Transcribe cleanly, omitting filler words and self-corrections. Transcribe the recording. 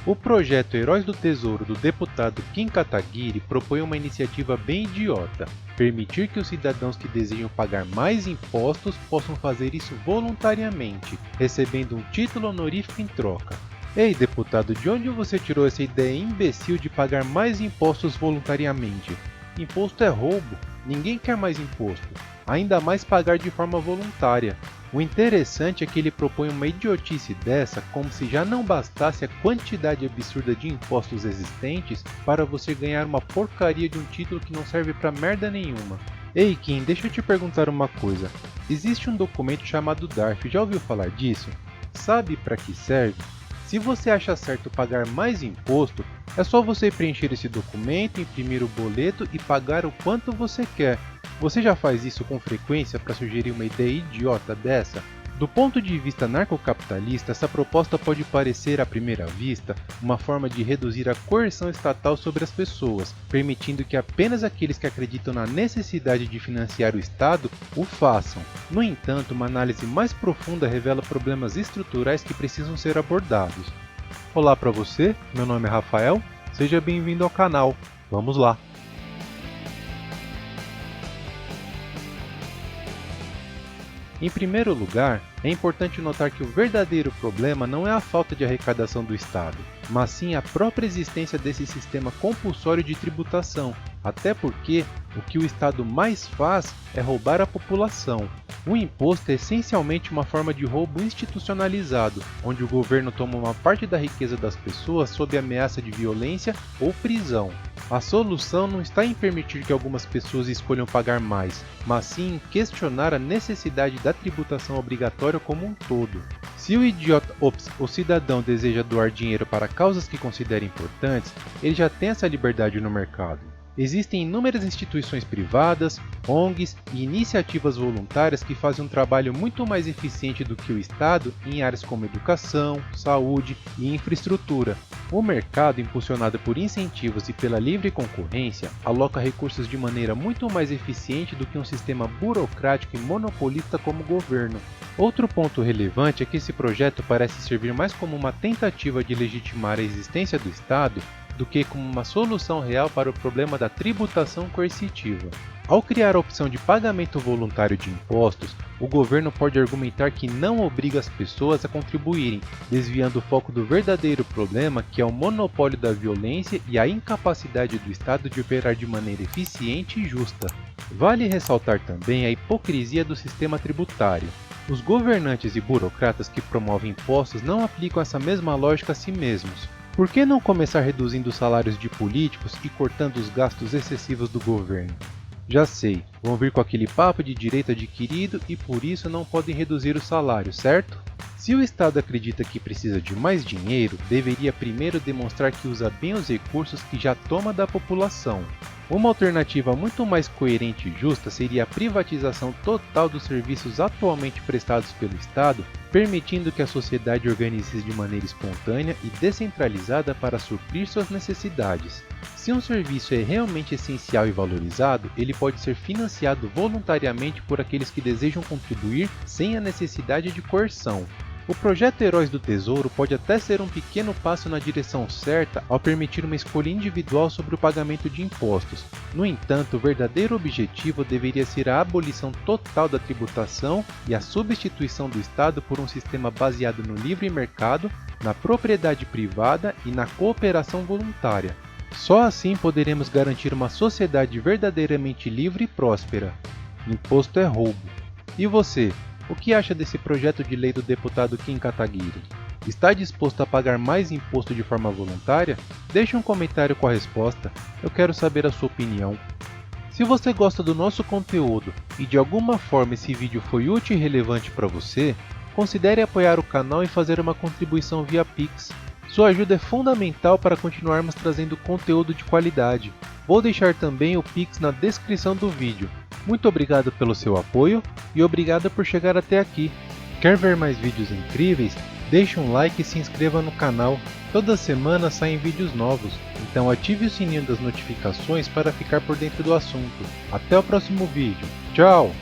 O projeto Heróis do Tesouro do deputado Kim Kataguiri propõe uma iniciativa bem idiota: permitir que os cidadãos que desejam pagar mais impostos possam fazer isso voluntariamente, recebendo um título honorífico em troca. Ei, deputado, de onde você tirou essa ideia imbecil de pagar mais impostos voluntariamente? Imposto é roubo, ninguém quer mais imposto, ainda mais pagar de forma voluntária. O interessante é que ele propõe uma idiotice dessa como se já não bastasse a quantidade absurda de impostos existentes para você ganhar uma porcaria de um título que não serve pra merda nenhuma. Ei Kim, deixa eu te perguntar uma coisa. Existe um documento chamado DARF, já ouviu falar disso? Sabe para que serve? Se você acha certo pagar mais imposto, é só você preencher esse documento, imprimir o boleto e pagar o quanto você quer. Você já faz isso com frequência para sugerir uma ideia idiota dessa? Do ponto de vista narcocapitalista, essa proposta pode parecer, à primeira vista, uma forma de reduzir a coerção estatal sobre as pessoas, permitindo que apenas aqueles que acreditam na necessidade de financiar o Estado o façam. No entanto, uma análise mais profunda revela problemas estruturais que precisam ser abordados. Olá para você, meu nome é Rafael, seja bem-vindo ao canal. Vamos lá! Em primeiro lugar, é importante notar que o verdadeiro problema não é a falta de arrecadação do Estado, mas sim a própria existência desse sistema compulsório de tributação, até porque o que o Estado mais faz é roubar a população. O imposto é essencialmente uma forma de roubo institucionalizado, onde o governo toma uma parte da riqueza das pessoas sob ameaça de violência ou prisão. A solução não está em permitir que algumas pessoas escolham pagar mais, mas sim em questionar a necessidade da tributação obrigatória como um todo. Se o cidadão deseja doar dinheiro para causas que considera importantes, ele já tem essa liberdade no mercado. Existem inúmeras instituições privadas, ONGs e iniciativas voluntárias que fazem um trabalho muito mais eficiente do que o Estado em áreas como educação, saúde e infraestrutura. O mercado, impulsionado por incentivos e pela livre concorrência, aloca recursos de maneira muito mais eficiente do que um sistema burocrático e monopolista como o governo. Outro ponto relevante é que esse projeto parece servir mais como uma tentativa de legitimar a existência do Estado do que como uma solução real para o problema da tributação coercitiva. Ao criar a opção de pagamento voluntário de impostos, o governo pode argumentar que não obriga as pessoas a contribuírem, desviando o foco do verdadeiro problema, que é o monopólio da violência e a incapacidade do Estado de operar de maneira eficiente e justa. Vale ressaltar também a hipocrisia do sistema tributário. Os governantes e burocratas que promovem impostos não aplicam essa mesma lógica a si mesmos. Por que não começar reduzindo os salários de políticos e cortando os gastos excessivos do governo? Já sei, vão vir com aquele papo de direito adquirido e por isso não podem reduzir o salário, certo? Se o Estado acredita que precisa de mais dinheiro, deveria primeiro demonstrar que usa bem os recursos que já toma da população. Uma alternativa muito mais coerente e justa seria a privatização total dos serviços atualmente prestados pelo Estado, permitindo que a sociedade organize-se de maneira espontânea e descentralizada para suprir suas necessidades. Se um serviço é realmente essencial e valorizado, ele pode ser financiado voluntariamente por aqueles que desejam contribuir sem a necessidade de coerção. O projeto Heróis do Tesouro pode até ser um pequeno passo na direção certa ao permitir uma escolha individual sobre o pagamento de impostos. No entanto, o verdadeiro objetivo deveria ser a abolição total da tributação e a substituição do Estado por um sistema baseado no livre mercado, na propriedade privada e na cooperação voluntária. Só assim poderemos garantir uma sociedade verdadeiramente livre e próspera. Imposto é roubo. E você? O que acha desse projeto de lei do deputado Kim Kataguiri? Está disposto a pagar mais imposto de forma voluntária? Deixe um comentário com a resposta, eu quero saber a sua opinião. Se você gosta do nosso conteúdo e de alguma forma esse vídeo foi útil e relevante para você, considere apoiar o canal e fazer uma contribuição via Pix. Sua ajuda é fundamental para continuarmos trazendo conteúdo de qualidade. Vou deixar também o Pix na descrição do vídeo. Muito obrigado pelo seu apoio e obrigado por chegar até aqui. Quer ver mais vídeos incríveis? Deixe um like e se inscreva no canal. Toda semana saem vídeos novos, então ative o sininho das notificações para ficar por dentro do assunto. Até o próximo vídeo. Tchau!